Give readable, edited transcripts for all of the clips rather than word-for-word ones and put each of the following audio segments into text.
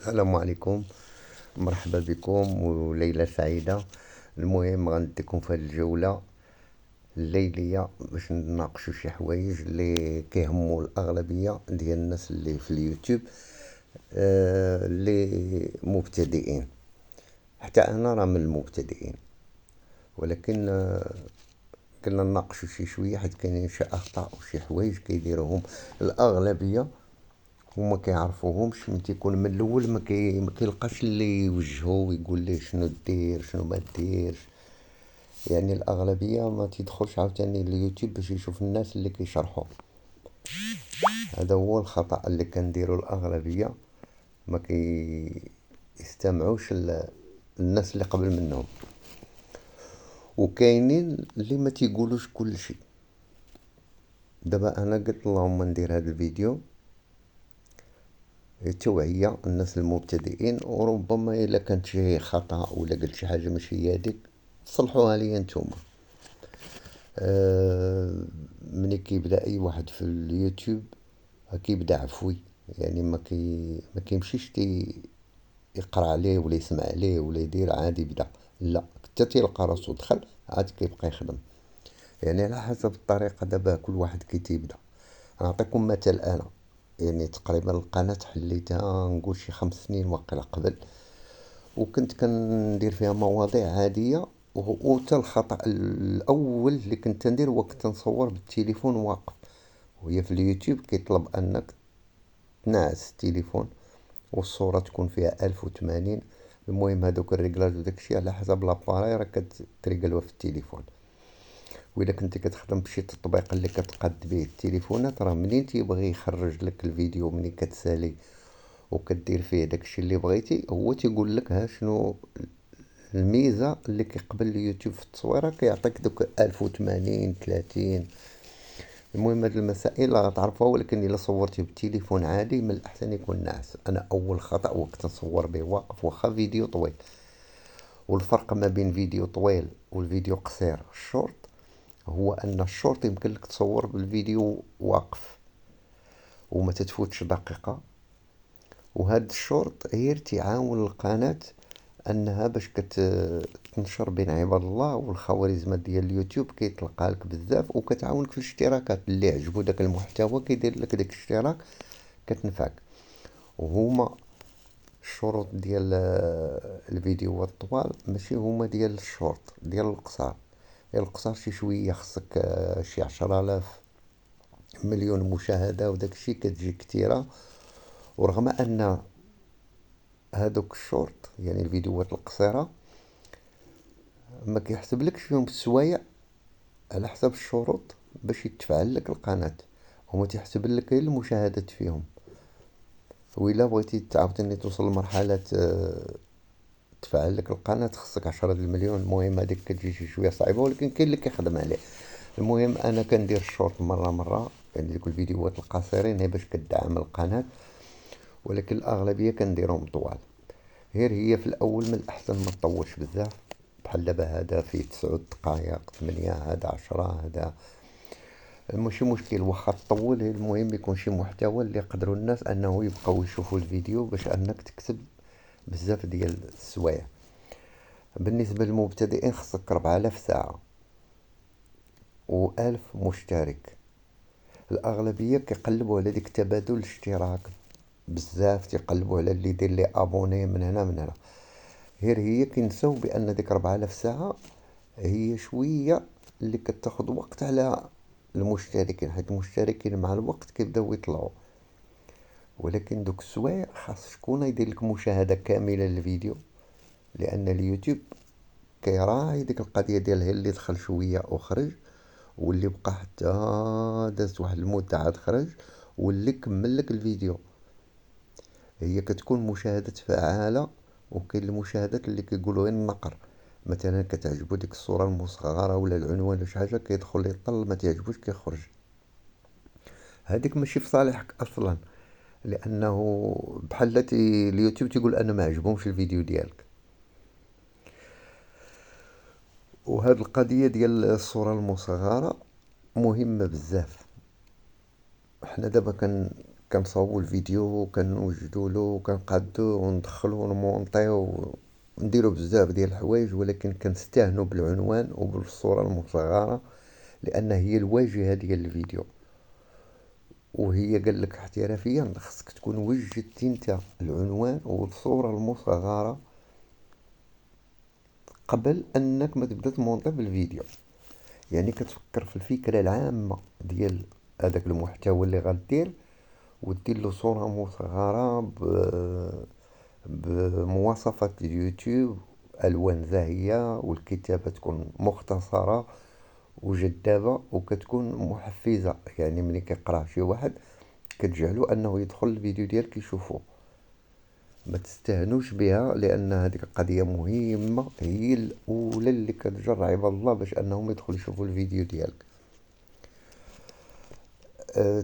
السلام عليكم. مرحبا بكم وليلة سعيدة. المهم غنديكم في هذه الجولة الليلية باش نناقشوا شي حوايج اللي كيهموا الأغلبية ديال الناس اللي في اليوتيوب، اللي مبتدئين. حتى أنا راه من المبتدئين، ولكن كنا نناقشوا شي شوية حيت كاينين شي أخطاء وشي حوايج كيديروهم الأغلبية وما كيعرفوهمش. من تيكون من الاول ما كيلقاش اللي يوجهو ويقول ليه شنو دير شنو ما ديرش. يعني الاغلبيه ما تيدخلش عاوتاني اليوتيوب باش يشوف الناس اللي كيشرحوا. هذا هو الخطا اللي كنديروا الاغلبيه، ما يستمعوش الناس اللي قبل منهم. وكاينين اللي ما تيقولوش كل شيء. دابا انا قلت اللهم ندير هذا الفيديو توعية الناس المبتدئين، وربما إلا كانت شي خطأ ولا قلت شي حاجة ماشي هي هاديك صلحوها ليا نتوما. ملي كيبدا أي واحد في اليوتيوب كيبدا عفوي، يعني ما كيمشيش يقرا عليه ولا يسمع عليه ولا يدير عادي يبدا. لا، حتى تيلقى راسو دخل عاد كيبقى يخدم. يعني على حسب الطريقة. دابا كل واحد كي تيبدا. نعطيكم مثال انا. يعني تقريبا القناة حليتها نقول شي 5 سنين واقيلا قبل، وكنت كندير فيها مواضيع عادية. وتا الخطأ الأول اللي كنت ندير هو كنت نصور بالتليفون واقف، وهي في اليوتيوب كيطلب أنك تنعس التليفون والصورة تكون فيها 1080. المهم هادوك الريقلاج وداكشي على حسب لاباراي راه كتريقلوها في التليفون. وإلا كنتي كتخدم بشي تطبيق اللي كتقاد به التليفونات راه منين تيبغي يخرج لك الفيديو منين كتسالي وكدير فيه داكشي اللي بغيتي، هو تيقول لك ها شنو الميزة اللي كيقبل اليوتيوب في التصويرة، كيعطيك دوك 1080 30. المهم هاد المسائل راه تعرفوها، ولكن إلا صورتي بالتليفون عادي من الأحسن يكون ناعس. أنا أول خطأ وقت نصور به واقف واخا فيديو طويل. والفرق ما بين فيديو طويل والفيديو قصير الشورت هو ان الشورت يمكن لك تصور بالفيديو واقف وما تتفوتش دقيقة. وهاد الشورت غير تعاون القناة انها باش كتنشر بين عباد الله، والخوارزميات ديال اليوتيوب كيطلقها لك بزاف وكتعاونك في الاشتراكات. اللي عجبو داك المحتوى كيدير لك داك الاشتراك كتنفعك. وهما الشروط ديال الفيديوهات الطوال ماشي هما ديال الشورت ديال القصار. ديال القصار شي شوية خصك شي 10,000 مليون مشاهدة وداك الشي كتجي كتيرة. ورغم ان هادوك الشورت يعني الفيديوهات القصيرة ما كيحسبلكش فيهم السوايع على حسب الشروط باش يتفعل لك القناة. هما تيحسب لك غير المشاهدات فيهم. وإلا بغيتي تعاوتاني توصل لمرحلة تفعل لك القناة خصك 10 المليون. المهم هذيك كتجي شي شوية صعيبة، ولكن كاين اللي كيخدم عليه. المهم انا كندير الشورت مرة يعني ديك الفيديوهات القصيرين هي باش كدعم القناة، ولكن الأغلبية كنديرهم طوال. غير هي في الأول من الأحسن ما تطولش بزاف. بحال دابا هذا فيه 9 دقايق 8 هذا 10 هذا ماشي مشكل واخا تطول. المهم يكون شي محتوى اللي يقدروا الناس انه يبقاو يشوفوا الفيديو باش انك تكسب بزاف ديال السوايع. بالنسبة للمبتدئين خصك 4000 ساعة و1000 مشترك. الأغلبية كيقلبوا على ديك تبادل الاشتراك بزاف، تيقلبوا على اللي يدير لي ابوني من هنا من هنا. غير هي كينساو بان ديك 4000 ساعة هي شوية اللي كتاخد وقت على المشتركين، حيت المشتركين مع الوقت كيبداو يطلعوا. ولكن دوك السوايع خاص شكون يدير لك مشاهدة كاملة للفيديو، لان اليوتيوب كيراعي ديك القضية ديال اللي دخل شوية وخرج، واللي بقى حتى دازت واحد المدة عاد خرج، واللي كمل لك الفيديو. هي كتكون مشاهدات فعالة. وكاين المشاهدات اللي كيقولوا غير النقر، مثلا كتعجبو ديك الصورة المصغرة ولا العنوان ولا شي حاجة كيدخل يطل، ما تعجبوش كيخرج. هذيك ماشي في صالحك اصلا، لانه بحال اليوتيوب تيقول انا ما عجبهمش الفيديو ديالك. وهاد القضية ديال الصورة المصغرة مهمة بزاف. حنا دابا كنصاوبو الفيديو وكنوجدو له وكنقادوه وندخلو ونمونطيو ونديرو بزاف ديال الحوايج، ولكن كنستهنو بالعنوان وبالصورة المصغرة لان هي الواجهة ديال الفيديو. وهي قالك احترافيا خصك تكون وجدتي انت العنوان والصورة المصغرة قبل انك ما تبدا تمونطي بالفيديو. يعني كتفكر في الفكرة العامة ديال هذاك المحتوى اللي غدير، ودير له صورة مصغرة بمواصفات اليوتيوب، الوان زاهية، والكتابة تكون مختصرة وجذابة وكتكون محفزة. يعني ملي كيقرا شي واحد كتجعلو انه يدخل الفيديو ديالك يشوفو. ما تستهنوش بها لان هذيك القضية مهمة، هي الاولى اللي كتجر عباد الله باش انهم يدخلوا يشوفوا الفيديو ديالك.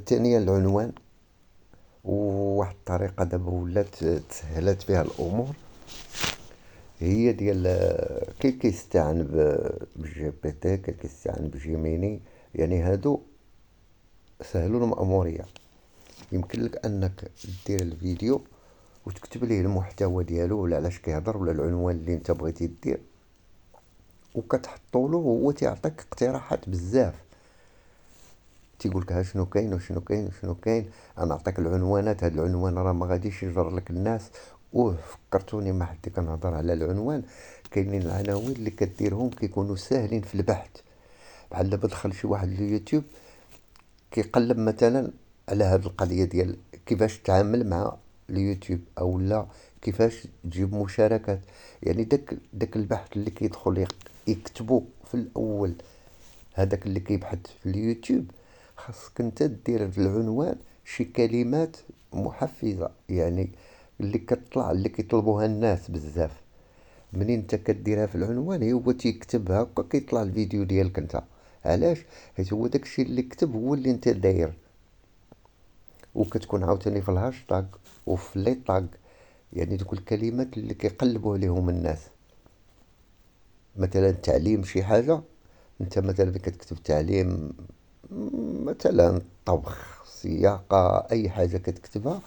ثانيا العنوان، وواحد الطريقة دابا ولات تسهلات فيها الامور هي ديال كيستعن بالجي بي تي، كيستعن بجيميني. يعني هادو سهلوا المأمورية. يمكن لك انك دير الفيديو وتكتب ليه المحتوى ديالو ولا علاش كيهضر ولا العنوان اللي انت بغيتي دير، وكتحطو له وهو تيعطيك اقتراحات بزاف. تيقول لك ها شنو كاين وشنو كاين وشنو كاين، انا نعطيك العنوانات. هاد العنوان راه ما غاديش يجر لك الناس. فكرتوني ما حد كنهضر على العنوان، كاينين العناوين اللي كديرهم كيكونوا ساهلين في البحث. بحال دابا دخل شي واحد اليوتيوب كيقلب مثلا على هاد القضيه ديال كيفاش تتعامل مع اليوتيوب او لا كيفاش تجيب مشاركات. يعني داك البحث اللي كيدخل يكتبو في الاول، هذاك اللي كيبحث في اليوتيوب، خاصك انت دير في العنوان شي كلمات محفزة. يعني اللي كتطلع اللي كيطلبوها الناس بزاف. منين انت كديرها في العنوان هو تيكتبها هكا كيطلع الفيديو ديالك انت. علاش؟ حيت هو داكشي اللي كتب هو اللي انت داير. وكتكون عاوتاني في الهاشتاغ وفي لي طاغ، يعني دوك الكلمات اللي كيقلبوا عليهم الناس. مثلا تعليم شي حاجة، انت مثلا كتكتب تعليم مثلا طبخ، سياقة، اي حاجة كتكتبها،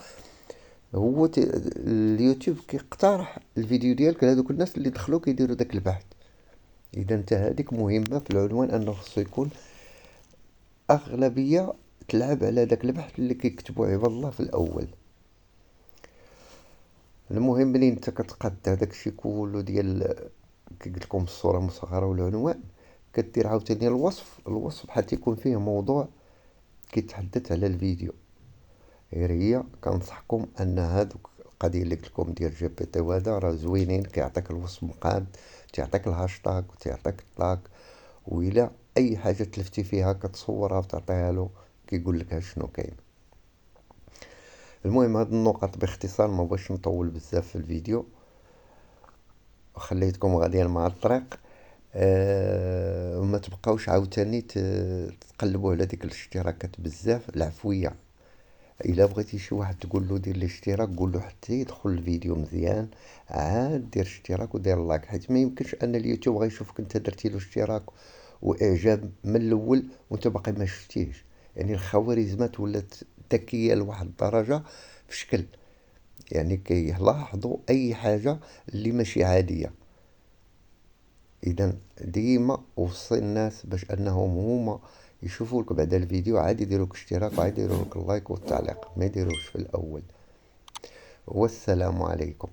هو اليوتيوب كيقترح الفيديو ديالك لهذوك الناس اللي دخلوا كيديروا داك البحث. اذا انت هذيك مهمة في العنوان انه خصو يكون اغلبية تلعب على داك البحث اللي كيكتبوا عباد الله في الاول. المهم ملي انت كتقاد هداك الشيء كله ديال كي قلت لكم الصورة المصغرة والعنوان، كدير عاوتاني الوصف حتى يكون فيه موضوع كيتحدث على الفيديو. غير هي كنصحكم ان هادوك القضيه اللي قلت لكم ديال جي بي تي وهذا راه زوينين، كيعطيك الوصف مقاد، تيعطيك الهاشتاغ وتيعطيك الطاغ. وإلا اي حاجه تلفتي فيها كتصورها وتعطيها له كيقول لك شنو كاين. المهم هاد النقط باختصار، ما بغيتش نطول بزاف في الفيديو وخليتكم غاديين مع الطريق. وما تبقاوش عاوتاني تقلبوا على ديك الاشتراكات بزاف. العفويه، الا بغيتي شي واحد تقول له دير الاشتراك قول له حتى يدخل الفيديو مزيان عاد دير اشتراك ودير لايك، حيت ما يمكنش ان اليوتيوب غيشوفك انت درتي له اشتراك واعجاب من الاول وانت باقي ما شفتيش. يعني الخوارزمات ولات ذكيه لواحد الدرجه في شكل، يعني كيلاحظوا اي حاجه اللي ماشي عاديه. اذا ديما وصي الناس باش انهم هما يشوفوا لك بعد الفيديو عاد يديروا لك اشتراك وعاد يديروا لك اللايك والتعليق، ما يديروش في الاول. والسلام عليكم.